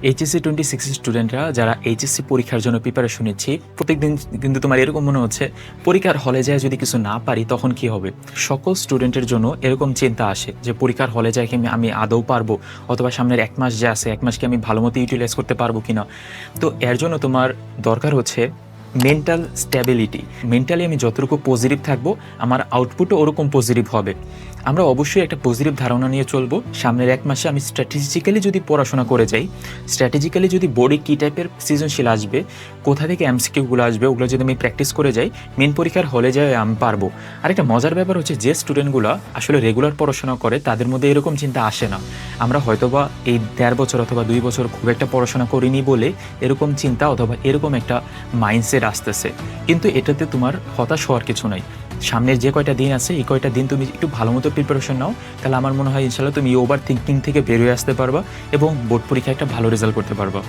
HSC 26 স্টুডেন্টরা যারা HSC পরীক্ষার জন্য প্রিপারেশন নিচ্ছি, প্রত্যেকদিন কিন্তু তোমার এরকম মনে হচ্ছে পরীক্ষার হলে যায় যদি কিছু না পারি তখন কি হবে। সকল স্টুডেন্টের জন্য এরকম চিন্তা আসে যে পরীক্ষার হলে যায় কি আমি আদৌ পারবো, অথবা সামনের 1 মাস যে আছে 1 মাস কি আমি ভালো মতো ইউটিলাইজ করতে পারবো কিনা। তো এর জন্য তোমার দরকার হচ্ছে মেন্টাল স্ট্যাবিলিটি। মেন্টালি আমি যতটুকু পজিটিভ থাকবো আমার আউটপুটও ওরকম পজিটিভ হবে। আমরা অবশ্যই একটা পজিটিভ ধারণা নিয়ে চলবো। সামনের 1 মাসে আমি স্ট্র্যাটেজিক্যালি যদি পড়াশোনা করে যাই, স্ট্র্যাটেজিক্যালি যদি বোর্ডে কী টাইপের সৃজনশীল আসবে, কোথা থেকে এমসিকিউগুলো আসবে, ওগুলো যদি আমি প্র্যাকটিস করে যাই, মেন পরীক্ষার হলে যায় আমি পারবো। আরেকটা মজার ব্যাপার হচ্ছে যে স্টুডেন্টগুলো আসলে রেগুলার পড়াশোনা করে তাদের মধ্যে এরকম চিন্তা আসে না। আমরা হয়তোবা এই 1.5 বছর অথবা 2 বছর খুব একটা পড়াশোনা করিনি বলে এরকম চিন্তা অথবা এরকম একটা মাইন্ডসেট আসতেছে, কিন্তু এটাতে তোমার হতাশ হওয়ার কিছু নাই। সামনের যে কয়টা দিন আছে এই কয়টা দিন তুমি একটু ভালো মতো প্রিপারেশন নাও, তাহলে আমার মনে হয় ইনশাল্লাহ তুমি ওভার থিঙ্কিং থেকে বেরিয়ে আসতে পারবা এবং বোর্ড পরীক্ষায় একটা ভালো রেজাল্ট করতে পারবা।